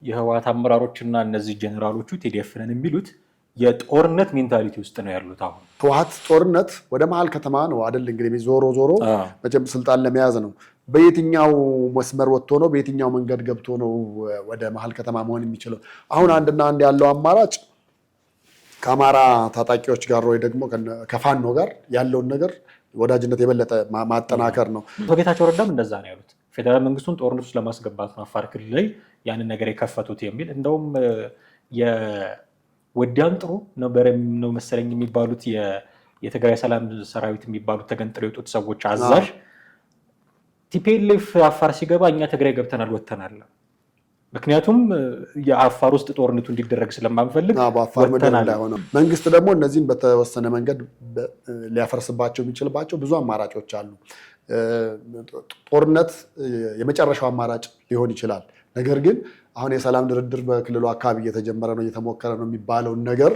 የህወሓት አመራሮችና እነዚህ ጀነራሎቹ ቲዲኤፍን የሚሉት የጦርነት ሜንታሊቲ ውስጥ ነው ያሉት። አሁን ህወሓት ጦርነት ወደ መሀል ከተማ ነው አይደል? እንግዲህ ዞሮ መቼም ስልጣን ለመያዝ ነው። በየትኛው መስመር ወጥቶ ነው በየትኛው መንገድ ገብቶ ነው ወደ መሀል ከተማ መሆን የሚችለው? አሁን አንድና አንድ ያለው አማራጭ ከአማራ ታጣቂዎች ጋር ወይ ደግሞ ከፋኖ ጋር ያለውን ነገር ወዳጅነት የበለጠ ማጠናከር ነው። ጌታቸው ረዳም እንደዛ ነው ያሉት። ፌደራል መንግስቱን ጦርነት ውስጥ ለማስገባት ነው አፋር ክልል ላይ ያንን ነገር የከፈቱት የሚል እንደውም የወዲያን ጥሩ ነው መሰለኝ የሚባሉት የትግራይ ሰላም ሰራዊት የሚባሉት ተገንጥለው የወጡት ሰዎች አዛዥ ቲፒኤልኤፍ አፋር ሲገባ እኛ ትግራይ ገብተናል ወጥተናል፣ ምክንያቱም የአፋር ውስጥ ጦርነቱ እንዲደረግ ስለማንፈልግ ወጥተናል። መንግስት ደግሞ እነዚህን በተወሰነ መንገድ ሊያፈርስባቸው የሚችልባቸው ብዙ አማራጮች አሉ። ጦርነት የመጨረሻው አማራጭ ሊሆን ይችላል። ነገር ግን አሁን የሰላም ድርድር በክልሉ አካባቢ እየተጀመረ ነው እየተሞከረ ነው የሚባለውን ነገር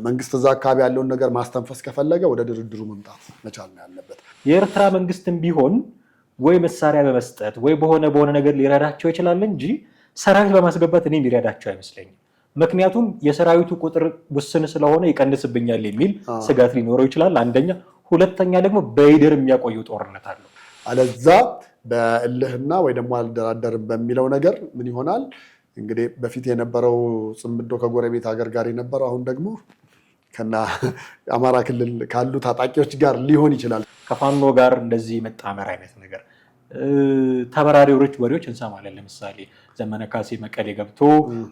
መንግስት እዛ አካባቢ ያለውን ነገር ማስተንፈስ ከፈለገ ወደ ድርድሩ መምጣት መቻል ነው ያለበት። የኤርትራ መንግስትም ቢሆን ወይ መሳሪያ በመስጠት ወይ በሆነ ነገር ሊረዳቸው ይችላል እንጂ ሰራዊት በማስገባት እኔ ሊረዳቸው አይመስለኝም። ምክንያቱም የሰራዊቱ ቁጥር ውስን ስለሆነ ይቀንስብኛል የሚል ስጋት ሊኖረው ይችላል። አንደኛ፣ ሁለተኛ ደግሞ በይደር የሚያቆየው ጦርነት አለው። አለዛ በእልህና ወይ ደግሞ አልደራደርም በሚለው ነገር ምን ይሆናል እንግዲህ በፊት የነበረው ጽምዶ ከጎረቤት ሀገር ጋር የነበረው አሁን ደግሞ ከና አማራ ክልል ካሉ ታጣቂዎች ጋር ሊሆን ይችላል። ከፋኖ ጋር እንደዚህ መጣመር አይነት ነገር ተበራሪ ወሬዎች እንሰማለን። ለምሳሌ ዘመነ ካሴ መቀሌ ገብቶ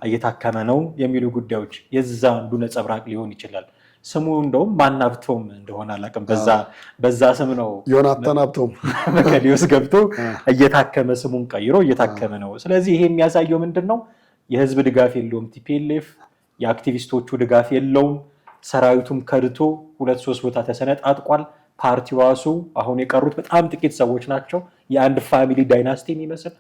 እየታከመ ነው የሚሉ ጉዳዮች የዛ አንዱ ነጸብራቅ ሊሆን ይችላል። ስሙ እንደውም ማናብቶም እንደሆነ አላውቅም። በዛ ስም ነው ዮናታን ሀብቶም መቀሌ ውስጥ ገብቶ እየታከመ ስሙን ቀይሮ እየታከመ ነው። ስለዚህ ይሄ የሚያሳየው ምንድን ነው? የህዝብ ድጋፍ የለውም ቲፒኤልኤፍ፣ የአክቲቪስቶቹ ድጋፍ የለውም። ሰራዊቱም ከድቶ 2-3 ቦታ ተሰነጣጥቋል። ፓርቲው ራሱ አሁን የቀሩት በጣም ጥቂት ሰዎች ናቸው። የአንድ ፋሚሊ ዳይናስቲ የሚመስል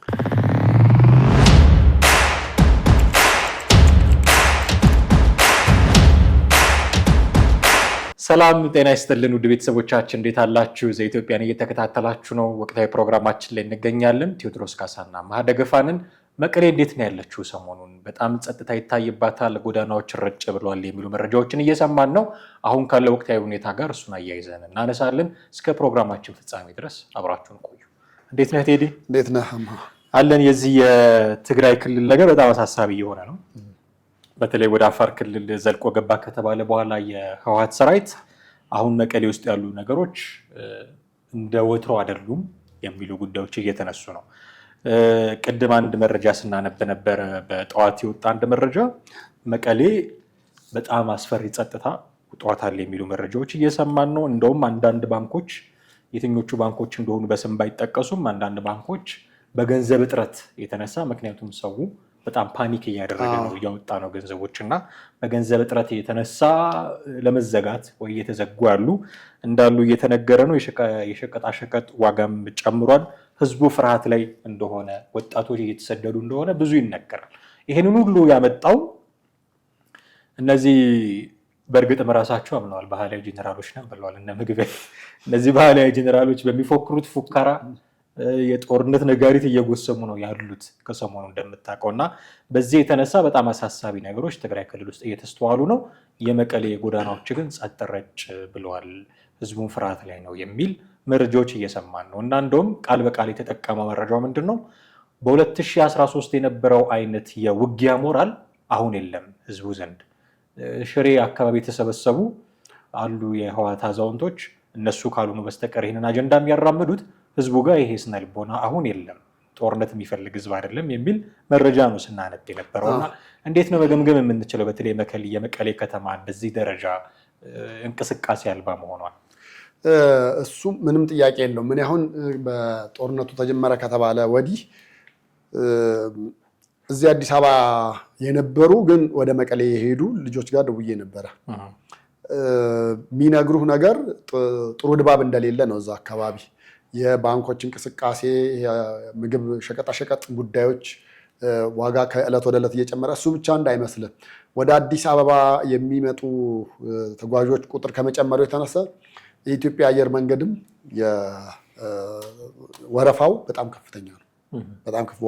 ሰላም ጤና ይስጥልን ውድ ቤተሰቦቻችን እንዴት አላችሁ? ዘኢትዮጵያን እየተከታተላችሁ ነው። ወቅታዊ ፕሮግራማችን ላይ እንገኛለን። ቴዎድሮስ ካሳና ማህደገፋንን መቀሌ እንዴት ነው ያለችው? ሰሞኑን በጣም ጸጥታ ይታይባታል፣ ጎዳናዎች ረጭ ብለዋል የሚሉ መረጃዎችን እየሰማን ነው። አሁን ካለው ወቅታዊ ሁኔታ ጋር እሱን አያይዘን እናነሳለን። እስከ ፕሮግራማችን ፍጻሜ ድረስ አብራችሁን ቆዩ። እንዴት ነህ ቴዲ? እንዴት ነህ? አለን። የዚህ የትግራይ ክልል ነገር በጣም አሳሳቢ እየሆነ ነው። በተለይ ወደ አፋር ክልል ዘልቆ ገባ ከተባለ በኋላ የህወሓት ሰራዊት አሁን መቀሌ ውስጥ ያሉ ነገሮች እንደ ወትሮ አይደሉም የሚሉ ጉዳዮች እየተነሱ ነው። ቅድም አንድ መረጃ ስናነብ ነበረ። በጠዋት የወጣ አንድ መረጃ መቀሌ በጣም አስፈሪ ጸጥታ ውጧታል የሚሉ መረጃዎች እየሰማን ነው። እንደውም አንዳንድ ባንኮች የትኞቹ ባንኮች እንደሆኑ በስም ባይጠቀሱም አንዳንድ ባንኮች በገንዘብ እጥረት የተነሳ ምክንያቱም ሰው በጣም ፓኒክ እያደረገ ነው እያወጣ ነው ገንዘቦች እና በገንዘብ እጥረት የተነሳ ለመዘጋት ወይ እየተዘጉ ያሉ እንዳሉ እየተነገረ ነው። የሸቀጣሸቀጥ ዋጋም ጨምሯል። ህዝቡ ፍርሃት ላይ እንደሆነ፣ ወጣቶች እየተሰደዱ እንደሆነ ብዙ ይነገራል። ይህንን ሁሉ ያመጣው እነዚህ በእርግጥም ራሳቸው አምነዋል ባህላዊ ጄኔራሎች ነን ብለዋል እነ ምግበይ። እነዚህ ባህላዊ ጄኔራሎች በሚፎክሩት ፉከራ የጦርነት ነጋሪት እየጎሰሙ ነው ያሉት ከሰሞኑ እንደምታውቀው እና በዚህ የተነሳ በጣም አሳሳቢ ነገሮች ትግራይ ክልል ውስጥ እየተስተዋሉ ነው። የመቀሌ ጎዳናዎች ግን ጸጥ ረጭ ብለዋል፣ ህዝቡን ፍርሃት ላይ ነው የሚል መረጃዎች እየሰማን ነው። እና እንደውም ቃል በቃል የተጠቀመው መረጃው ምንድን ነው? በ2013 የነበረው አይነት የውጊያ ሞራል አሁን የለም ህዝቡ ዘንድ። ሽሬ አካባቢ የተሰበሰቡ አሉ የህወሓት አዛውንቶች፣ እነሱ ካልሆኑ በስተቀር ይህንን አጀንዳ የሚያራምዱት ህዝቡ ጋር ይሄ ስነ ልቦና አሁን የለም፣ ጦርነት የሚፈልግ ህዝብ አይደለም የሚል መረጃ ነው ስናነብ የነበረውና እንዴት ነው መገምገም የምንችለው በተለይ የመቀሌ ከተማ በዚህ ደረጃ እንቅስቃሴ አልባ መሆኗል? እሱ ምንም ጥያቄ የለውም። ምን አሁን በጦርነቱ ተጀመረ ከተባለ ወዲህ እዚህ አዲስ አበባ የነበሩ ግን ወደ መቀሌ የሄዱ ልጆች ጋር ደውዬ ነበረ። የሚነግሩህ ነገር ጥሩ ድባብ እንደሌለ ነው እዛ አካባቢ። የባንኮች እንቅስቃሴ፣ ምግብ፣ ሸቀጣሸቀጥ ጉዳዮች ዋጋ ከዕለት ወደ ዕለት እየጨመረ እሱ ብቻ እንዳይመስልህ ወደ አዲስ አበባ የሚመጡ ተጓዦች ቁጥር ከመጨመሩ የተነሳ የኢትዮጵያ አየር መንገድም ወረፋው በጣም ከፍተኛ ነው። በጣም ከፍ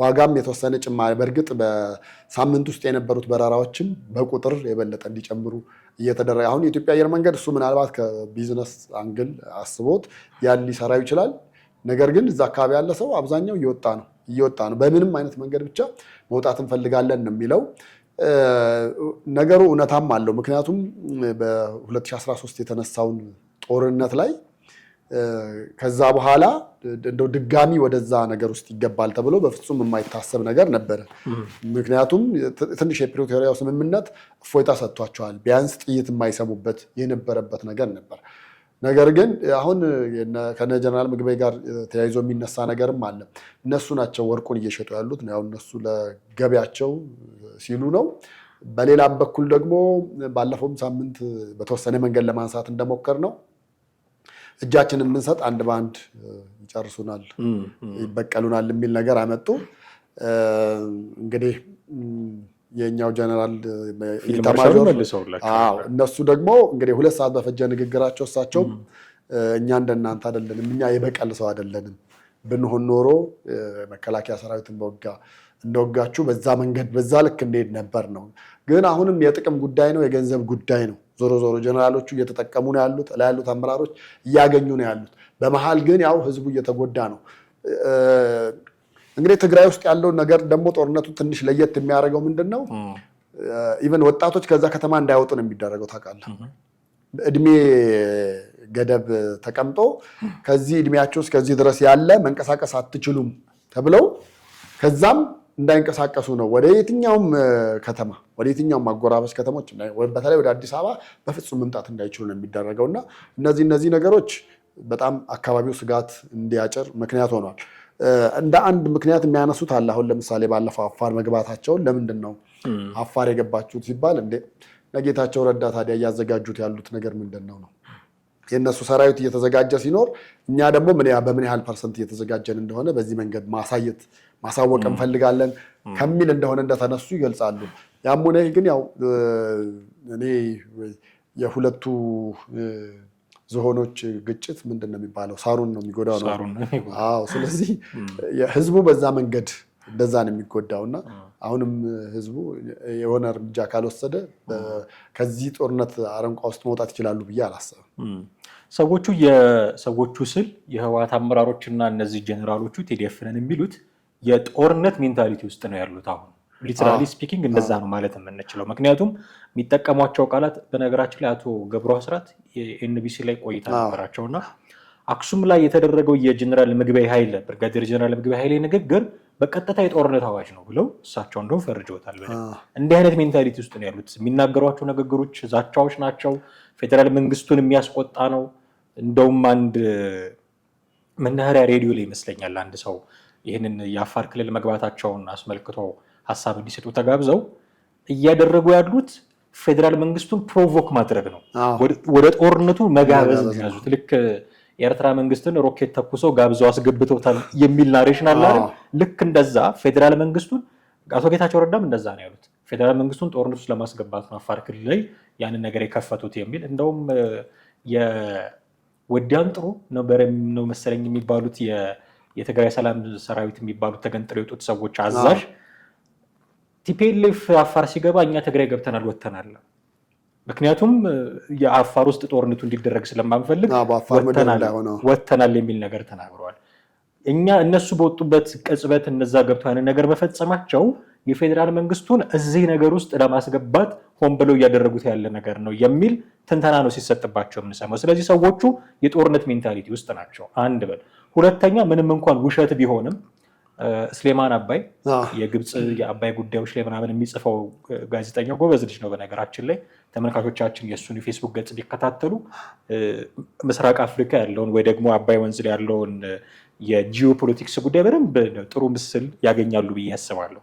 ዋጋም የተወሰነ ጭማሪ በእርግጥ በሳምንት ውስጥ የነበሩት በረራዎችም በቁጥር የበለጠ እንዲጨምሩ እየተደረገ አሁን የኢትዮጵያ አየር መንገድ እሱ ምናልባት ከቢዝነስ አንግል አስቦት ያን ሊሰራው ይችላል። ነገር ግን እዛ አካባቢ ያለ ሰው አብዛኛው እየወጣ ነው። በምንም አይነት መንገድ ብቻ መውጣት እንፈልጋለን ነው የሚለው። ነገሩ እውነታም አለው። ምክንያቱም በ2013 የተነሳውን ጦርነት ላይ ከዛ በኋላ እንደው ድጋሚ ወደዛ ነገር ውስጥ ይገባል ተብሎ በፍጹም የማይታሰብ ነገር ነበረ። ምክንያቱም ትንሽ የፕሪቶሪያው ስምምነት እፎይታ ሰጥቷቸዋል። ቢያንስ ጥይት የማይሰሙበት የነበረበት ነገር ነበር። ነገር ግን አሁን ከነ ጀነራል ምግበይ ጋር ተያይዞ የሚነሳ ነገርም አለ። እነሱ ናቸው ወርቁን እየሸጡ ያሉት ነው። ያው እነሱ ለገበያቸው ሲሉ ነው። በሌላም በኩል ደግሞ ባለፈውም ሳምንት በተወሰነ መንገድ ለማንሳት እንደሞከር ነው እጃችንን የምንሰጥ አንድ በአንድ ይጨርሱናል፣ ይበቀሉናል የሚል ነገር አመጡ። እንግዲህ የኛው ጀነራል እነሱ ደግሞ እንግዲህ 2 ሰዓት በፈጀ ንግግራቸው እሳቸው እኛ እንደናንተ አይደለንም፣ እኛ የበቀል ሰው አይደለንም፣ ብንሆን ኖሮ መከላከያ ሰራዊትን እንደወጋችሁ በዛ መንገድ በዛ ልክ እንሄድ ነበር ነው። ግን አሁንም የጥቅም ጉዳይ ነው፣ የገንዘብ ጉዳይ ነው። ዞሮ ጀነራሎቹ እየተጠቀሙ ነው ያሉት፣ ላይ ያሉት አመራሮች እያገኙ ነው ያሉት። በመሃል ግን ያው ህዝቡ እየተጎዳ ነው። እንግዲህ ትግራይ ውስጥ ያለውን ነገር ደግሞ ጦርነቱ ትንሽ ለየት የሚያደርገው ምንድን ነው? ኢቨን ወጣቶች ከዛ ከተማ እንዳይወጡ ነው የሚደረገው። ታውቃለህ፣ እድሜ ገደብ ተቀምጦ ከዚህ እድሜያቸው እስከዚህ ድረስ ያለ መንቀሳቀስ አትችሉም ተብለው ከዛም እንዳይንቀሳቀሱ ነው። ወደ የትኛውም ከተማ ወደ የትኛውም አጎራባች ከተሞች በተለይ ወደ አዲስ አበባ በፍጹም መምጣት እንዳይችሉ ነው የሚደረገው እና እነዚህ ነገሮች በጣም አካባቢው ስጋት እንዲያጭር ምክንያት ሆኗል። እንደ አንድ ምክንያት የሚያነሱት አለ። አሁን ለምሳሌ ባለፈው አፋር መግባታቸውን ለምንድን ነው አፋር የገባችሁት ሲባል እንደ ለጌታቸው ረዳ ታዲያ እያዘጋጁት ያሉት ነገር ምንድን ነው? የእነሱ ሰራዊት እየተዘጋጀ ሲኖር እኛ ደግሞ በምን ያህል ፐርሰንት እየተዘጋጀን እንደሆነ በዚህ መንገድ ማሳወቅ እንፈልጋለን ከሚል እንደሆነ እንደተነሱ ይገልጻሉ። ያም ሆነ ግን ያው እኔ የሁለቱ ዝሆኖች ግጭት ምንድን ነው የሚባለው? ሳሩን ነው የሚጎዳው ነው። አዎ። ስለዚህ ህዝቡ በዛ መንገድ እንደዛ ነው የሚጎዳው እና አሁንም ህዝቡ የሆነ እርምጃ ካልወሰደ ከዚህ ጦርነት አረንቋ ውስጥ መውጣት ይችላሉ ብዬ አላስብም። ሰዎቹ ስል የህወሓት አመራሮችና እነዚህ ጀነራሎቹ ቲዲኤፍ ነን የሚሉት የጦርነት ሜንታሊቲ ውስጥ ነው ያሉት። አሁን ሊትራሊ ስፒኪንግ እንደዛ ነው ማለት የምንችለው። ምክንያቱም የሚጠቀሟቸው ቃላት በነገራችን ላይ አቶ ገብሩ አስራት የኤንቢሲ ላይ ቆይታ ነበራቸውና አክሱም ላይ የተደረገው የጀነራል ምግበይ ኃይለ ብርጋዴር ጀነራል ምግበይ ኃይለ ንግግር በቀጥታ የጦርነት አዋጅ ነው ብለው እሳቸው እንደው ፈርጀውታል። እንዲህ አይነት ሜንታሊቲ ውስጥ ነው ያሉት። የሚናገሯቸው ንግግሮች ዛቻዎች ናቸው። ፌዴራል መንግስቱን የሚያስቆጣ ነው። እንደውም አንድ መናኸሪያ ሬዲዮ ላይ ይመስለኛል አንድ ሰው ይህንን የአፋር ክልል መግባታቸውን አስመልክቶ ሀሳብ እንዲሰጡ ተጋብዘው እያደረጉ ያሉት ፌዴራል መንግስቱን ፕሮቮክ ማድረግ ነው፣ ወደ ጦርነቱ መጋበዝ ነው ያዙት። ልክ የኤርትራ መንግስትን ሮኬት ተኩሰው ጋብዘው አስገብተውታል የሚል ናሬሽን አለ አይደል? ልክ እንደዛ ፌዴራል መንግስቱን አቶ ጌታቸው ረዳም እንደዛ ነው ያሉት። ፌዴራል መንግስቱን ጦርነቱ ውስጥ ለማስገባት ነው አፋር ክልል ላይ ያንን ነገር የከፈቱት የሚል እንደውም የወዲያን ጥሩ ነው መሰለኝ የሚባሉት የትግራይ ሰላም ሰራዊት የሚባሉት ተገንጥለው የወጡት ሰዎች አዛዥ ቲፒኤልኤፍ አፋር ሲገባ እኛ ትግራይ ገብተናል ወጥተናል፣ ምክንያቱም የአፋር ውስጥ ጦርነቱ እንዲደረግ ስለማንፈልግ ወጥተናል የሚል ነገር ተናግረዋል። እነሱ በወጡበት ቅጽበት እነዛ ገብተው ያንን ነገር መፈጸማቸው የፌዴራል መንግስቱን እዚህ ነገር ውስጥ ለማስገባት ሆን ብለው እያደረጉት ያለ ነገር ነው የሚል ትንተና ነው ሲሰጥባቸው የምንሰማው። ስለዚህ ሰዎቹ የጦርነት ሜንታሊቲ ውስጥ ናቸው። አንድ በል ሁለተኛ፣ ምንም እንኳን ውሸት ቢሆንም ስሌማን አባይ የግብፅ የአባይ ጉዳዮች ላይ ምናምን የሚጽፈው ጋዜጠኛ ጎበዝ ልጅ ነው። በነገራችን ላይ ተመልካቾቻችን የእሱን የፌስቡክ ገጽ ቢከታተሉ ምስራቅ አፍሪካ ያለውን ወይ ደግሞ አባይ ወንዝ ላይ ያለውን የጂኦፖለቲክስ ጉዳይ በደንብ ጥሩ ምስል ያገኛሉ ብዬ ያስባለሁ።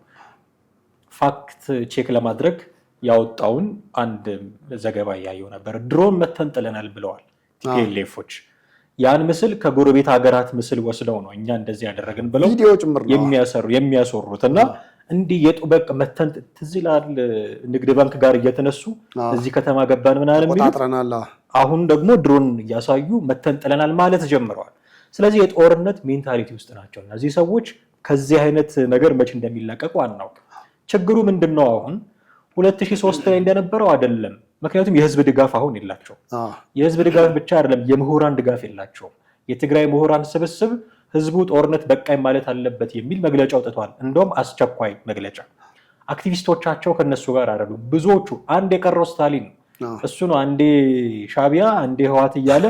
ፋክት ቼክ ለማድረግ ያወጣውን አንድ ዘገባ እያየው ነበር። ድሮን መተን ጥለናል ብለዋል ቲፒኤልኤፎች። ያን ምስል ከጎረቤት ሀገራት ምስል ወስደው ነው እኛ እንደዚህ ያደረግን ብለው የሚያሰሩት እና እንዲህ የጡበቅ መተን ትዝ ይላል ንግድ ባንክ ጋር እየተነሱ እዚህ ከተማ ገባን ምናምን የሚሉት አሁን ደግሞ ድሮን እያሳዩ መተን ጥለናል ማለት ጀምረዋል። ስለዚህ የጦርነት ሜንታሊቲ ውስጥ ናቸው እነዚህ ሰዎች። ከዚህ አይነት ነገር መቼ እንደሚለቀቁ አናውቅም። ችግሩ ምንድነው? አሁን 2003 ላይ እንደነበረው አይደለም። ምክንያቱም የህዝብ ድጋፍ አሁን የላቸው። የህዝብ ድጋፍ ብቻ አይደለም፣ የምሁራን ድጋፍ የላቸው። የትግራይ ምሁራን ስብስብ ህዝቡ ጦርነት በቃኝ ማለት አለበት የሚል መግለጫ አውጥቷል። እንደውም አስቸኳይ መግለጫ። አክቲቪስቶቻቸው ከነሱ ጋር አይደሉም ብዙዎቹ። አንድ የቀረው ስታሊን እሱ ነው። አንዴ ሻቢያ አንዴ ህዋት እያለ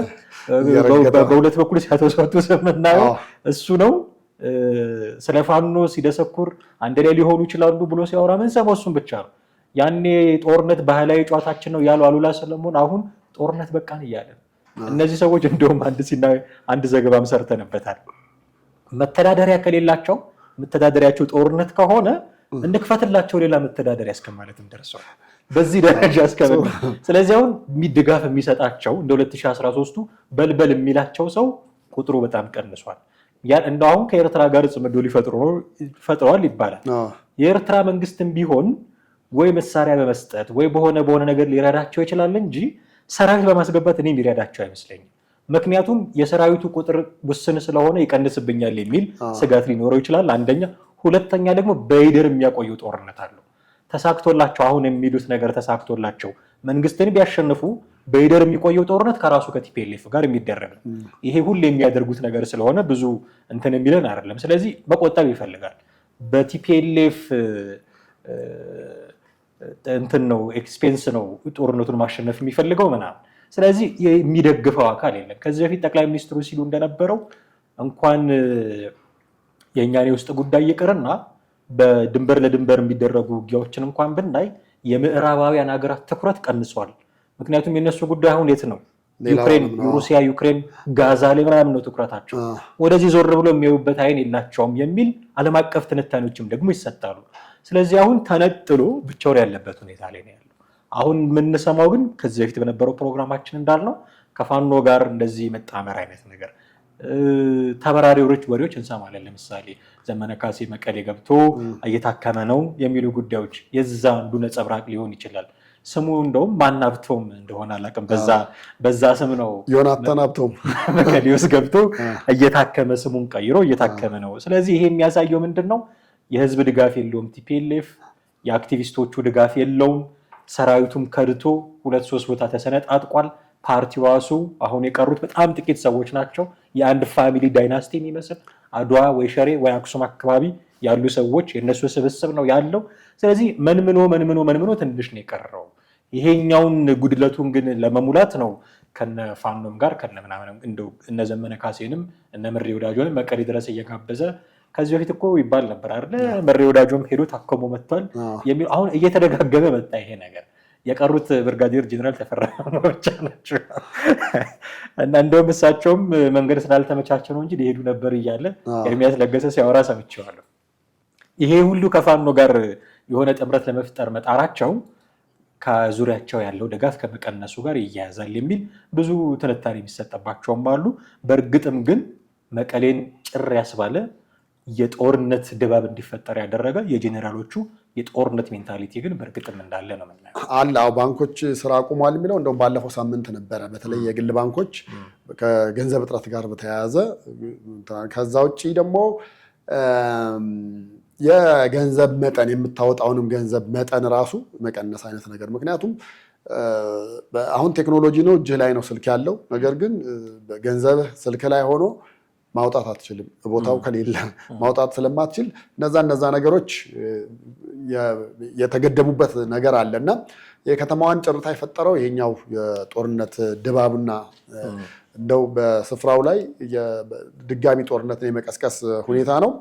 በሁለት በኩል ሲያተሰጡ የምናየው እሱ ነው። ስለ ፋኖ ሲደሰኩር አንድ ላይ ሊሆኑ ይችላሉ ብሎ ሲያወራ ምን ሰማው እሱን ብቻ ነው። ያኔ ጦርነት ባህላዊ ጨዋታችን ነው ያለው አሉላ ሰለሞን አሁን ጦርነት በቃን እያለ። እነዚህ ሰዎች እንደውም አንድ ዘገባም ሰርተንበታል። መተዳደሪያ ከሌላቸው መተዳደሪያቸው ጦርነት ከሆነ እንክፈትላቸው ሌላ መተዳደሪያ እስከማለትም ደርሰዋል። በዚህ ደረጃ እስከምን። ስለዚህ አሁን ድጋፍ የሚሰጣቸው እንደ 2013ቱ በልበል የሚላቸው ሰው ቁጥሩ በጣም ቀንሷል። እንደው አሁን ከኤርትራ ጋር ጽምዶ ሊፈጥረዋል ይባላል። የኤርትራ መንግስትም ቢሆን ወይ መሳሪያ በመስጠት ወይ በሆነ ነገር ሊረዳቸው ይችላል እንጂ ሰራዊት በማስገባት እኔ የሚረዳቸው አይመስለኝም። ምክንያቱም የሰራዊቱ ቁጥር ውስን ስለሆነ ይቀንስብኛል የሚል ስጋት ሊኖረው ይችላል። አንደኛ። ሁለተኛ ደግሞ በይደር የሚያቆየው ጦርነት አለው። ተሳክቶላቸው አሁን የሚሉት ነገር ተሳክቶላቸው መንግስትን ቢያሸንፉ በይደር የሚቆየው ጦርነት ከራሱ ከቲፒኤልኤፍ ጋር የሚደረግ ነው። ይሄ ሁሉ የሚያደርጉት ነገር ስለሆነ ብዙ እንትን የሚለን አይደለም። ስለዚህ መቆጠብ ይፈልጋል። በቲፒኤልኤፍ እንትን ነው ኤክስፔንስ ነው ጦርነቱን ማሸነፍ የሚፈልገው ምናምን። ስለዚህ የሚደግፈው አካል የለም። ከዚህ በፊት ጠቅላይ ሚኒስትሩ ሲሉ እንደነበረው እንኳን የእኛን የውስጥ ጉዳይ ይቅርና በድንበር ለድንበር የሚደረጉ ውጊያዎችን እንኳን ብናይ የምዕራባውያን ሀገራት ትኩረት ቀንሷል። ምክንያቱም የነሱ ጉዳይ አሁን የት ነው? ዩክሬን፣ ሩሲያ ዩክሬን፣ ጋዛ ላይ ምናምን ነው ትኩረታቸው። ወደዚህ ዞር ብሎ የሚያዩበት አይን የላቸውም የሚል ዓለም አቀፍ ትንታኔዎችም ደግሞ ይሰጣሉ። ስለዚህ አሁን ተነጥሎ ብቻውን ያለበት ሁኔታ ላይ ነው ያለው። አሁን የምንሰማው ግን ከዚህ በፊት በነበረው ፕሮግራማችን እንዳልነው ከፋኖ ጋር እንደዚህ መጣመር አይነት ነገር ተበራሪ ወሬዎች እንሰማለን። ለምሳሌ ዘመነ ካሴ መቀሌ ገብቶ እየታከመ ነው የሚሉ ጉዳዮች የዛ አንዱ ነጸብራቅ ሊሆን ይችላል። ስሙ እንደውም ማናብቶም እንደሆነ አላውቅም። በዛ ስም ነው ዮናታን ሀብቶም መቀሌ ውስጥ ገብቶ እየታከመ ስሙን ቀይሮ እየታከመ ነው። ስለዚህ ይሄ የሚያሳየው ምንድን ነው? የህዝብ ድጋፍ የለውም ቲፒኤልኤፍ፣ የአክቲቪስቶቹ ድጋፍ የለውም። ሰራዊቱም ከድቶ 2-3 ቦታ ተሰነጣጥቋል። ፓርቲው ራሱ አሁን የቀሩት በጣም ጥቂት ሰዎች ናቸው። የአንድ ፋሚሊ ዳይናስቲ የሚመስል አድዋ ወይ ሸሬ ወይ አክሱም አካባቢ ያሉ ሰዎች የነሱ ስብስብ ነው ያለው። ስለዚህ መንምኖ ትንሽ ነው የቀረው። ይሄኛውን ጉድለቱን ግን ለመሙላት ነው ከነ ፋኖም ጋር ከነ ምናምን እንደው እነ ዘመነ ካሴንም እነ ምሬ ወዳጆንም መቀሌ ድረስ እየጋበዘ ከዚህ በፊት እኮ ይባል ነበር አይደል? ምሬ ወዳጆም ሄዶ ታከሞ መጥቷል የሚል አሁን እየተደጋገመ መጣ ይሄ ነገር። የቀሩት ብርጋዴር ጀነራል ተፈራ ብቻ ናቸው እና እንደውም እሳቸውም መንገድ ስላልተመቻቸ ነው እንጂ ሊሄዱ ነበር እያለ ኤርሚያስ ለገሰ ሲያወራ ሰምቼዋለሁ። ይሄ ሁሉ ከፋኖ ጋር የሆነ ጥምረት ለመፍጠር መጣራቸው ከዙሪያቸው ያለው ድጋፍ ከመቀነሱ ጋር ይያያዛል የሚል ብዙ ትንታኔ የሚሰጠባቸውም አሉ። በእርግጥም ግን መቀሌን ጭር ያስባለ የጦርነት ድባብ እንዲፈጠር ያደረገ የጄኔራሎቹ የጦርነት ሜንታሊቲ ግን በእርግጥም እንዳለ ነው የምናየው አለ። ባንኮች ስራ አቁሟል የሚለው እንደውም ባለፈው ሳምንት ነበረ። በተለይ የግል ባንኮች ከገንዘብ እጥረት ጋር በተያያዘ ከዛ ውጭ ደግሞ የገንዘብ መጠን የምታወጣውንም ገንዘብ መጠን ራሱ መቀነስ አይነት ነገር። ምክንያቱም አሁን ቴክኖሎጂ ነው፣ እጅህ ላይ ነው ስልክ ያለው። ነገር ግን ገንዘብ ስልክ ላይ ሆኖ ማውጣት አትችልም። ቦታው ከሌለ ማውጣት ስለማትችል እነዛ ነገሮች የተገደቡበት ነገር አለ እና የከተማዋን ጭርታ የፈጠረው ይሄኛው የጦርነት ድባብና እንደው በስፍራው ላይ ድጋሚ ጦርነትን የመቀስቀስ ሁኔታ ነው።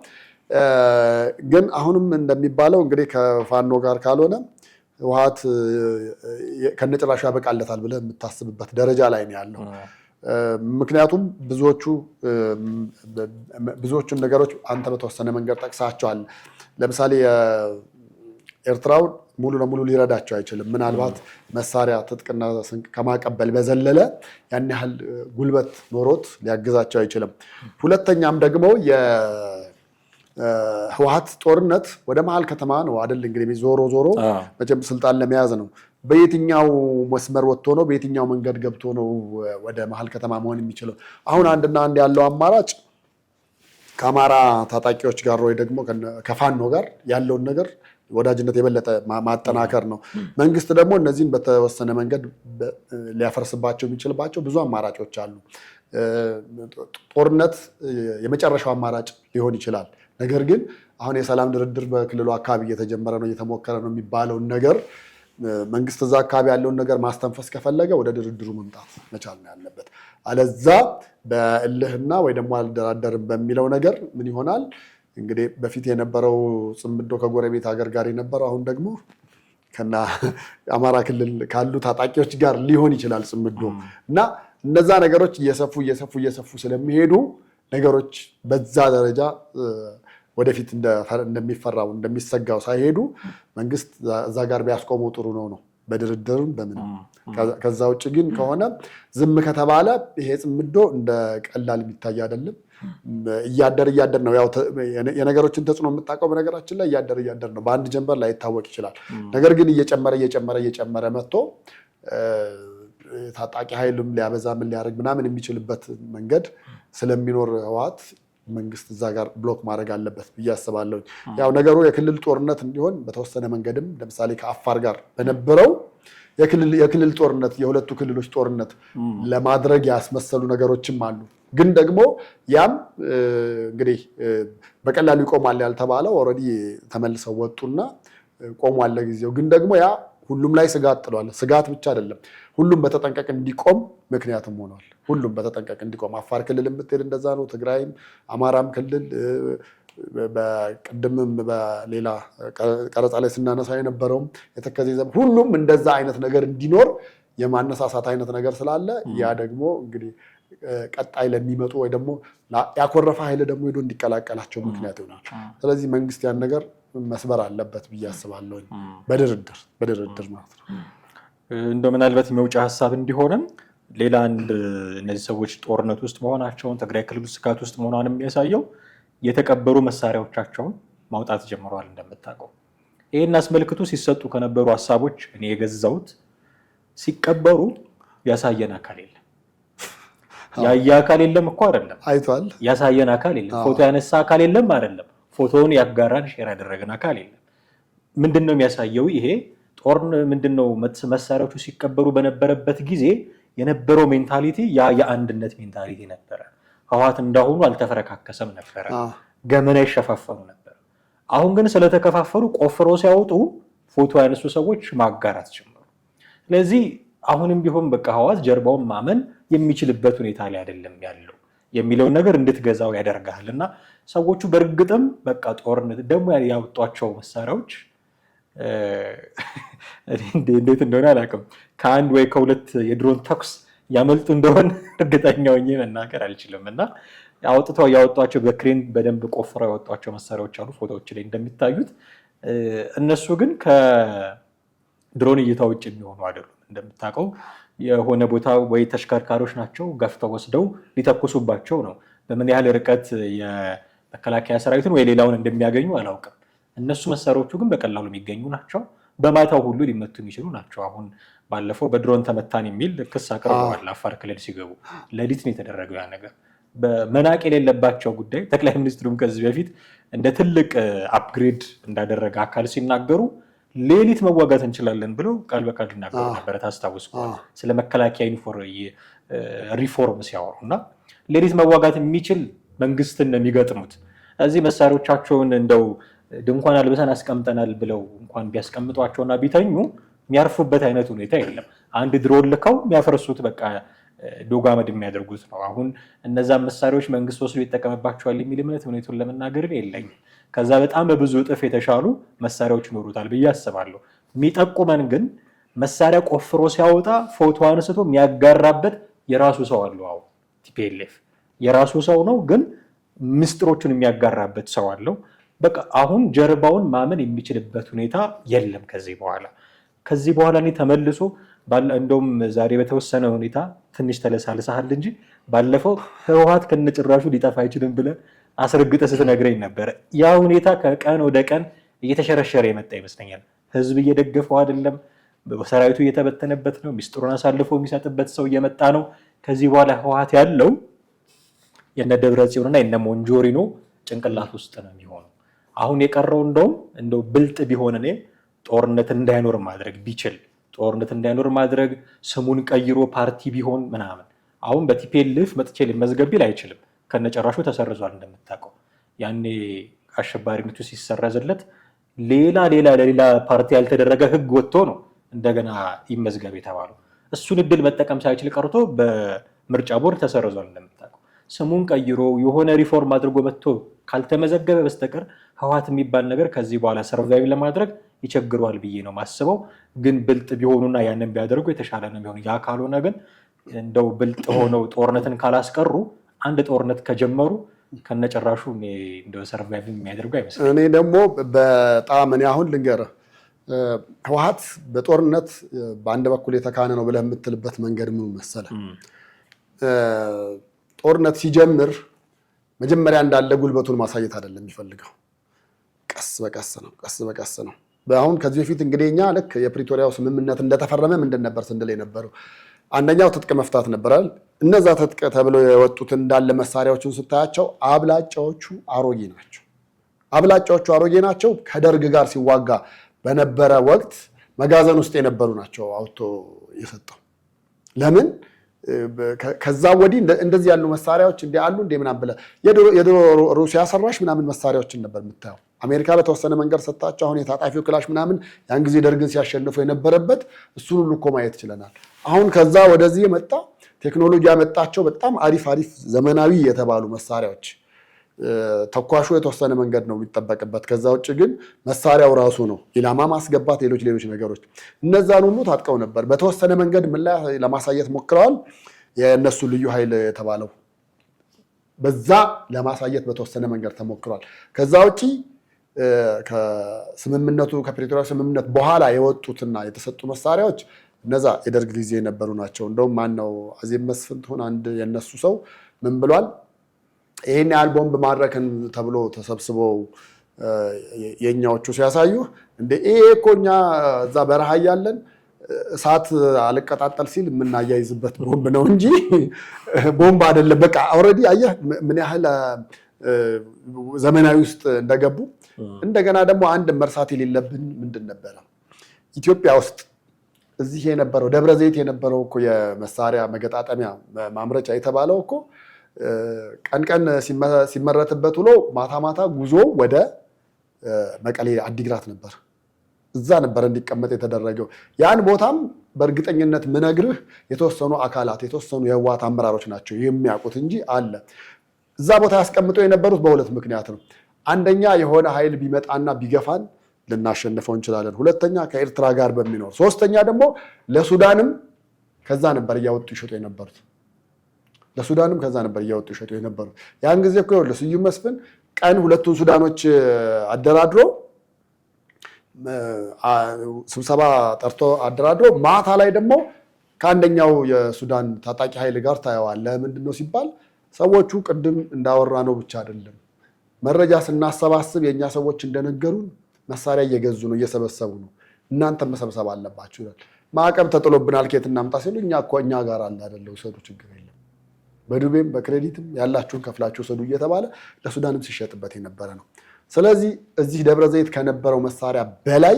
ግን አሁንም እንደሚባለው እንግዲህ ከፋኖ ጋር ካልሆነ ህወሓት ከነጭራሹ ያበቃለታል ብለህ የምታስብበት ደረጃ ላይ ነው ያለው። ምክንያቱም ብዙዎቹን ነገሮች አንተ በተወሰነ መንገድ ጠቅሳቸዋል። ለምሳሌ ኤርትራው ሙሉ ለሙሉ ሊረዳቸው አይችልም። ምናልባት መሳሪያ ትጥቅና ስንቅ ከማቀበል በዘለለ ያን ያህል ጉልበት ኖሮት ሊያግዛቸው አይችልም። ሁለተኛም ደግሞ ህወሓት ጦርነት ወደ መሀል ከተማ ነው አይደል እንግዲህ ዞሮ መቼም ስልጣን ለመያዝ ነው። በየትኛው መስመር ወጥቶ ነው በየትኛው መንገድ ገብቶ ነው ወደ መሀል ከተማ መሆን የሚችለው? አሁን አንድና አንድ ያለው አማራጭ ከአማራ ታጣቂዎች ጋር ወይ ደግሞ ከፋኖ ጋር ያለውን ነገር ወዳጅነት የበለጠ ማጠናከር ነው። መንግስት ደግሞ እነዚህን በተወሰነ መንገድ ሊያፈርስባቸው የሚችልባቸው ብዙ አማራጮች አሉ። ጦርነት የመጨረሻው አማራጭ ሊሆን ይችላል። ነገር ግን አሁን የሰላም ድርድር በክልሉ አካባቢ እየተጀመረ ነው እየተሞከረ ነው የሚባለውን ነገር መንግስት እዛ አካባቢ ያለውን ነገር ማስተንፈስ ከፈለገ ወደ ድርድሩ መምጣት መቻል ነው ያለበት። አለዛ በእልህና ወይ ደግሞ አልደራደርም በሚለው ነገር ምን ይሆናል እንግዲህ በፊት የነበረው ጽምዶ ከጎረቤት ሀገር ጋር የነበረው አሁን ደግሞ ከና አማራ ክልል ካሉ ታጣቂዎች ጋር ሊሆን ይችላል ጽምዶ እና እነዛ ነገሮች እየሰፉ ስለሚሄዱ ነገሮች በዛ ደረጃ ወደፊት እንደሚፈራው እንደሚሰጋው ሳይሄዱ መንግስት እዛ ጋር ቢያስቆመው ጥሩ ነው በድርድርም በምን። ከዛ ውጭ ግን ከሆነ ዝም ከተባለ ይሄ ጽምዶ እንደ ቀላል የሚታይ አይደለም። እያደር ነው ያው የነገሮችን ተጽዕኖ የምታውቀው በነገራችን ላይ እያደር ነው። በአንድ ጀንበር ላይ ይታወቅ ይችላል። ነገር ግን እየጨመረ መጥቶ ታጣቂ ኃይልም ሊያበዛ ምን ሊያደርግ ምናምን የሚችልበት መንገድ ስለሚኖር ህወሓት መንግስት እዛ ጋር ብሎክ ማድረግ አለበት ብዬ አስባለሁ። ያው ነገሩ የክልል ጦርነት እንዲሆን በተወሰነ መንገድም ለምሳሌ ከአፋር ጋር በነበረው የክልል ጦርነት የሁለቱ ክልሎች ጦርነት ለማድረግ ያስመሰሉ ነገሮችም አሉ። ግን ደግሞ ያም እንግዲህ በቀላሉ ይቆማል ያልተባለው ኦልሬዲ ተመልሰው ወጡና ቆሟል ለጊዜው። ግን ደግሞ ያ ሁሉም ላይ ስጋት ጥሏል። ስጋት ብቻ አይደለም ሁሉም በተጠንቀቅ እንዲቆም ምክንያቱም ሆኗል። ሁሉም በተጠንቀቅ እንዲቆም አፋር ክልል የምትሄድ እንደዛ ነው። ትግራይም አማራም ክልል በቅድምም በሌላ ቀረጻ ላይ ስናነሳ የነበረውም የተከዜ ሁሉም እንደዛ አይነት ነገር እንዲኖር የማነሳሳት አይነት ነገር ስላለ ያ ደግሞ እንግዲህ ቀጣይ ለሚመጡ ወይ ደግሞ ያኮረፈ ኃይል ደግሞ ሄዶ እንዲቀላቀላቸው ምክንያት ይሆናል። ስለዚህ መንግስት ያን ነገር መስበር አለበት ብዬ አስባለሁ። በድርድር ማለት ነው። እንደው ምናልባት የመውጫ ሀሳብ እንዲሆንም ሌላ አንድ እነዚህ ሰዎች ጦርነት ውስጥ መሆናቸውን ትግራይ ክልል ስጋት ውስጥ መሆኗን የሚያሳየው የተቀበሩ መሳሪያዎቻቸውን ማውጣት ጀምረዋል። እንደምታውቀው ይህን አስመልክቶ ሲሰጡ ከነበሩ ሀሳቦች እኔ የገዛሁት ሲቀበሩ ያሳየን አካል የለም። ያየ አካል የለም እኮ አይደለም፣ አይቷል። ያሳየን አካል የለም፣ ፎቶ ያነሳ አካል የለም አይደለም፣ ፎቶውን ያጋራን ሼር ያደረገን አካል የለም። ምንድነው የሚያሳየው? ይሄ ምንድነው መሳሪያዎቹ ሲቀበሩ በነበረበት ጊዜ የነበረው ሜንታሊቲ ያ የአንድነት ሜንታሊቲ ነበረ። ህወሓት እንዳሁኑ አልተፈረካከሰም ነበረ፣ ገመና ይሸፋፈኑ ነበር። አሁን ግን ስለተከፋፈሉ ቆፍረው ሲያወጡ ፎቶ ያነሱ ሰዎች ማጋራት ጀመሩ። ስለዚህ አሁንም ቢሆን በቃ ህወሓት ጀርባውን ማመን የሚችልበት ሁኔታ ላይ አይደለም ያለው የሚለውን ነገር እንድትገዛው ያደርጋል። እና ሰዎቹ በእርግጥም በቃ ጦርነት ደግሞ ያወጧቸው መሳሪያዎች እንዴት እንደሆነ አላውቅም። ከአንድ ወይ ከሁለት የድሮን ተኩስ ያመልጡ እንደሆነ እርግጠኛ ሆኜ መናገር አልችልም። እና ያወጧቸው በክሬን በደንብ ቆፍረው ያወጧቸው መሳሪያዎች አሉ ፎቶዎች ላይ እንደሚታዩት። እነሱ ግን ከድሮን እይታ ውጭ የሚሆኑ አይደሉም። እንደምታውቀው የሆነ ቦታ ወይ ተሽከርካሪዎች ናቸው ገፍተው ወስደው ሊተኩሱባቸው ነው። በምን ያህል ርቀት የመከላከያ ሰራዊትን ወይ ሌላውን እንደሚያገኙ አላውቅም። እነሱ መሳሪያዎቹ ግን በቀላሉ የሚገኙ ናቸው። በማታው ሁሉ ሊመቱ የሚችሉ ናቸው። አሁን ባለፈው በድሮን ተመታን የሚል ክስ አቅርበዋል። አፋር ክልል ሲገቡ ሌሊት ነው የተደረገው ያ ነገር። በመናቅ የሌለባቸው ጉዳይ ጠቅላይ ሚኒስትሩም ከዚህ በፊት እንደ ትልቅ አፕግሬድ እንዳደረገ አካል ሲናገሩ ሌሊት መዋጋት እንችላለን ብለው ቃል በቃል ሊናገሩ ነበረ። ታስታውስ ስለ መከላከያ ሪፎርም ሲያወሩ እና ሌሊት መዋጋት የሚችል መንግስትን ነው የሚገጥሙት። እዚህ መሳሪያዎቻቸውን እንደው ድንኳን አልብሰን አስቀምጠናል ብለው እንኳን ቢያስቀምጧቸውና ቢተኙ የሚያርፉበት አይነት ሁኔታ የለም። አንድ ድሮን ልከው የሚያፈርሱት በቃ ዶጋመድ የሚያደርጉት ነው። አሁን እነዛን መሳሪያዎች መንግስት ወስዶ ይጠቀምባቸዋል የሚል እምነት ሁኔቱን ለመናገር የለኝም። ከዛ በጣም በብዙ እጥፍ የተሻሉ መሳሪያዎች ይኖሩታል ብዬ አስባለሁ። የሚጠቁመን ግን መሳሪያ ቆፍሮ ሲያወጣ ፎቶ አንስቶ የሚያጋራበት የራሱ ሰው አለው። አሁን ቲፒኤልኤፍ የራሱ ሰው ነው፣ ግን ምስጢሮቹን የሚያጋራበት ሰው አለው። በቃ አሁን ጀርባውን ማመን የሚችልበት ሁኔታ የለም። ከዚህ በኋላ እኔ ተመልሶ እንደውም ዛሬ በተወሰነ ሁኔታ ትንሽ ተለሳልሰሃል እንጂ ባለፈው ህወሓት ከነጭራሹ ሊጠፋ አይችልም ብለህ አስረግጠ ስትነግረኝ ነበር። ያ ሁኔታ ከቀን ወደ ቀን እየተሸረሸረ የመጣ ይመስለኛል። ህዝብ እየደገፈው አይደለም፣ ሰራዊቱ እየተበተነበት ነው፣ ሚስጥሩን አሳልፎ የሚሰጥበት ሰው እየመጣ ነው። ከዚህ በኋላ ህወሓት ያለው የነ ደብረጽዮንና የነ ሞንጆሪኖ ጭንቅላት ውስጥ ነው የሚሆነው። አሁን የቀረው እንደው ብልጥ ቢሆን እኔ ጦርነት እንዳይኖር ማድረግ ቢችል ጦርነት እንዳይኖር ማድረግ ስሙን ቀይሮ ፓርቲ ቢሆን ምናምን። አሁን በቲፒኤልኤፍ መጥቼ ልመዝገብ ቢል አይችልም፣ ከነጨራሹ ተሰርዟል። እንደምታውቀው ያኔ አሸባሪነቱ ሲሰረዝለት ለሌላ ፓርቲ ያልተደረገ ህግ ወጥቶ ነው እንደገና ይመዝገብ የተባለው። እሱን እድል መጠቀም ሳይችል ቀርቶ በምርጫ ቦርድ ተሰርዟል። እንደምታውቀው ስሙን ቀይሮ የሆነ ሪፎርም አድርጎ መጥቶ ካልተመዘገበ በስተቀር ህወሓት የሚባል ነገር ከዚህ በኋላ ሰርቫይቭ ለማድረግ ይቸግረዋል ብዬ ነው ማስበው። ግን ብልጥ ቢሆኑና ያንን ቢያደርጉ የተሻለ ነው የሚሆኑ። ያ ካልሆነ ግን እንደው ብልጥ ሆነው ጦርነትን ካላስቀሩ አንድ ጦርነት ከጀመሩ ከነጨራሹ እንደው ሰርቫይቭ የሚያደርጉ አይመስልም። እኔ ደግሞ በጣም እኔ አሁን ልንገርህ ህወሓት በጦርነት በአንድ በኩል የተካነ ነው ብለህ የምትልበት መንገድ ምን መሰለህ? ጦርነት ሲጀምር መጀመሪያ እንዳለ ጉልበቱን ማሳየት አይደለም የሚፈልገው፣ ቀስ በቀስ ነው። አሁን ከዚህ በፊት እንግዲህ እኛ ልክ የፕሪቶሪያው ስምምነት እንደተፈረመ ምንድን ነበር ስንል የነበረው? አንደኛው ትጥቅ መፍታት ነበራል። እነዛ ትጥቅ ተብለው የወጡት እንዳለ መሳሪያዎችን ስታያቸው አብላጫዎቹ አሮጌ ናቸው። ከደርግ ጋር ሲዋጋ በነበረ ወቅት መጋዘን ውስጥ የነበሩ ናቸው አውጥቶ የሰጠው። ለምን ከዛ ወዲህ እንደዚህ ያሉ መሳሪያዎች አሉ ምናምን ብለህ የድሮ ሩሲያ ሰራሽ ምናምን መሳሪያዎችን ነበር የምታየው። አሜሪካ በተወሰነ መንገድ ሰጣቸው። አሁን የታጣፊው ክላሽ ምናምን ያን ጊዜ ደርግን ሲያሸንፉ የነበረበት እሱን ሁሉ እኮ ማየት ችለናል። አሁን ከዛ ወደዚህ የመጣ ቴክኖሎጂ ያመጣቸው በጣም አሪፍ ዘመናዊ የተባሉ መሳሪያዎች፣ ተኳሹ የተወሰነ መንገድ ነው የሚጠበቅበት። ከዛ ውጭ ግን መሳሪያው ራሱ ነው ኢላማ ማስገባት፣ ሌሎች ነገሮች እነዛን ሁሉ ታጥቀው ነበር። በተወሰነ መንገድ ምን ላይ ለማሳየት ሞክረዋል። የእነሱ ልዩ ኃይል የተባለው በዛ ለማሳየት በተወሰነ መንገድ ተሞክሯል። ከዛ ውጭ ከስምምነቱ ከፕሪቶሪያ ስምምነት በኋላ የወጡትና የተሰጡ መሳሪያዎች እነዛ የደርግ ጊዜ የነበሩ ናቸው። እንደውም ማነው አዜብ መስፍን ትሆን አንድ የነሱ ሰው ምን ብሏል? ይሄን ያህል ቦምብ ማድረክን ተብሎ ተሰብስበው የኛዎቹ ሲያሳዩ እንደ ይሄ እኮ እኛ እዛ በረሃ ያለን እሳት አልቀጣጠል ሲል የምናያይዝበት ቦምብ ነው እንጂ ቦምብ አይደለም። በቃ ኦልሬዲ አየህ ምን ያህል ዘመናዊ ውስጥ እንደገቡ። እንደገና ደግሞ አንድ መርሳት የሌለብን ምንድን ነበረ ኢትዮጵያ ውስጥ እዚህ የነበረው ደብረ ዘይት የነበረው እኮ የመሳሪያ መገጣጠሚያ ማምረቻ የተባለው እኮ ቀን ሲመረትበት ውሎ ማታ ጉዞ ወደ መቀሌ አዲግራት ነበር። እዛ ነበር እንዲቀመጥ የተደረገው። ያን ቦታም በእርግጠኝነት ምነግርህ የተወሰኑ አካላት የተወሰኑ የህወሓት አመራሮች ናቸው የሚያውቁት እንጂ አለ። እዛ ቦታ ያስቀምጠው የነበሩት በሁለት ምክንያት ነው። አንደኛ የሆነ ኃይል ቢመጣና ቢገፋን ልናሸንፈው እንችላለን። ሁለተኛ ከኤርትራ ጋር በሚኖር፣ ሶስተኛ ደግሞ ለሱዳንም ከዛ ነበር እያወጡ ይሸጡ የነበሩት። ያን ጊዜ እኮ ይኸውልህ ስዩም መስፍን ቀን ሁለቱን ሱዳኖች አደራድሮ ስብሰባ ጠርቶ አደራድሮ ማታ ላይ ደግሞ ከአንደኛው የሱዳን ታጣቂ ኃይል ጋር ታየዋለህ። ምንድነው ሲባል ሰዎቹ ቅድም እንዳወራ ነው ብቻ አይደለም፣ መረጃ ስናሰባስብ የኛ ሰዎች እንደነገሩን መሳሪያ እየገዙ ነው፣ እየሰበሰቡ ነው፣ እናንተ መሰብሰብ አለባችሁ ይላል። ማዕቀብ ተጥሎብናል፣ ከየት እናምጣ ሲሉ እኛ ጋር አለ አይደለው፣ ሰዱ ችግር የለም፣ በዱቤም በክሬዲትም ያላችሁን ከፍላችሁ ሰዱ እየተባለ ለሱዳንም ሲሸጥበት የነበረ ነው። ስለዚህ እዚህ ደብረ ዘይት ከነበረው መሳሪያ በላይ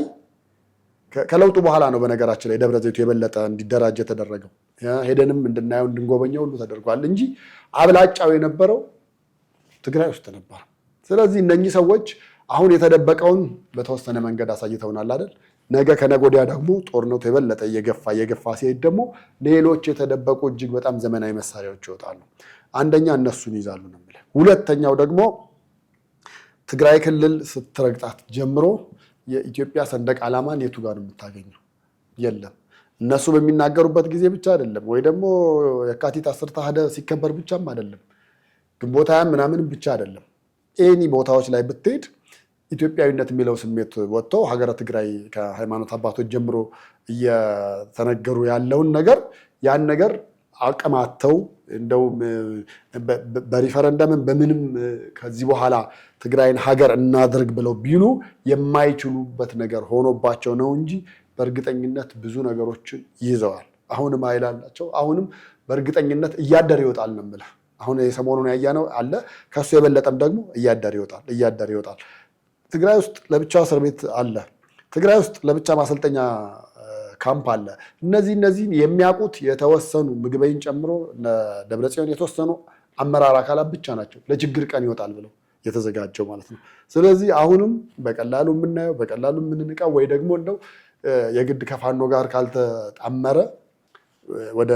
ከለውጡ በኋላ ነው በነገራችን ላይ ደብረ ዘይቱ የበለጠ እንዲደራጅ የተደረገው። ሄደንም እንድናየው እንድንጎበኘው ሁሉ ተደርጓል እንጂ አብላጫው የነበረው ትግራይ ውስጥ ነበር። ስለዚህ እነኚህ ሰዎች አሁን የተደበቀውን በተወሰነ መንገድ አሳይተውናል አይደል? ነገ ከነገ ወዲያ ደግሞ ጦርነቱ የበለጠ እየገፋ ሲሄድ ደግሞ ሌሎች የተደበቁ እጅግ በጣም ዘመናዊ መሳሪያዎች ይወጣሉ። አንደኛ እነሱን ይዛሉ ነው የምልህ። ሁለተኛው ደግሞ ትግራይ ክልል ስትረግጣት ጀምሮ የኢትዮጵያ ሰንደቅ ዓላማን የቱ ጋር ነው የምታገኘው? የለም። እነሱ በሚናገሩበት ጊዜ ብቻ አይደለም፣ ወይ ደግሞ የካቲት 10 ታህደ ሲከበር ብቻም አይደለም፣ ግንቦት ሃያ ምናምን ብቻ አይደለም። ኤኒ ቦታዎች ላይ ብትሄድ ኢትዮጵያዊነት የሚለው ስሜት ወጥቶ ሀገረ ትግራይ ከሃይማኖት አባቶች ጀምሮ እየተነገሩ ያለውን ነገር ያን ነገር አቅማተው እንደው በሪፈረንደም በምንም ከዚህ በኋላ ትግራይን ሀገር እናድርግ ብለው ቢሉ የማይችሉበት ነገር ሆኖባቸው ነው እንጂ በእርግጠኝነት ብዙ ነገሮችን ይዘዋል። አሁንም ኃይል አላቸው። አሁንም በእርግጠኝነት እያደር ይወጣል ነው የምልህ። አሁን የሰሞኑን ያያነው አለ፣ ከሱ የበለጠም ደግሞ እያደር ይወጣል። ትግራይ ውስጥ ለብቻ እስር ቤት አለ። ትግራይ ውስጥ ለብቻ ማሰልጠኛ ካምፕ አለ። እነዚህን የሚያውቁት የተወሰኑ ምግበይን ጨምሮ ደብረጽዮን የተወሰኑ አመራር አካላት ብቻ ናቸው ለችግር ቀን ይወጣል ብለው የተዘጋጀው ማለት ነው። ስለዚህ አሁንም በቀላሉ የምናየው በቀላሉ የምንንቀው ወይ ደግሞ እንደው የግድ ከፋኖ ጋር ካልተጣመረ ወደ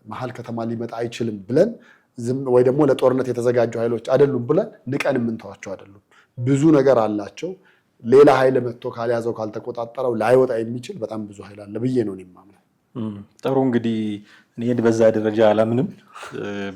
መሀል ከተማ ሊመጣ አይችልም ብለን ወይ ደግሞ ለጦርነት የተዘጋጁ ኃይሎች አይደሉም ብለን ንቀን የምንተዋቸው አይደሉም። ብዙ ነገር አላቸው። ሌላ ኃይል መጥቶ ካልያዘው ካልተቆጣጠረው ላይወጣ የሚችል በጣም ብዙ ኃይል አለ ብዬ ነው የማምነው። ጥሩ እንግዲህ እኔ በዛ ደረጃ አላምንም።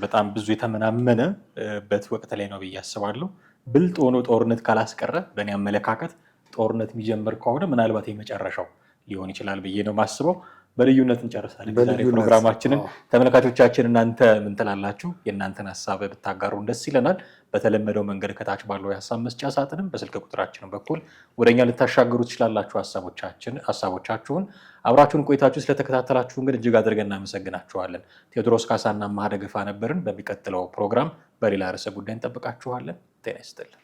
በጣም ብዙ የተመናመነበት ወቅት ላይ ነው ብዬ አስባለሁ። ብልጥ ሆኖ ጦርነት ካላስቀረ በእኔ አመለካከት ጦርነት የሚጀምር ከሆነ ምናልባት የመጨረሻው ሊሆን ይችላል ብዬ ነው የማስበው። በልዩነት እንጨርሳለን ዛሬ ፕሮግራማችንን። ተመልካቾቻችን እናንተ ምን ትላላችሁ? የእናንተን ሀሳብ ብታጋሩን ደስ ይለናል። በተለመደው መንገድ ከታች ባለው የሀሳብ መስጫ ሳጥንም በስልክ ቁጥራችን በኩል ወደኛ ልታሻገሩ ትችላላችሁ ሀሳቦቻችሁን። አብራችሁን ቆይታችሁ ስለተከታተላችሁን ግን እጅግ አድርገን እናመሰግናችኋለን። ቴዎድሮስ ካሳና ማህደ ገፋ ነበርን። በሚቀጥለው ፕሮግራም በሌላ ርዕሰ ጉዳይ እንጠብቃችኋለን። ጤና ይስጥልን።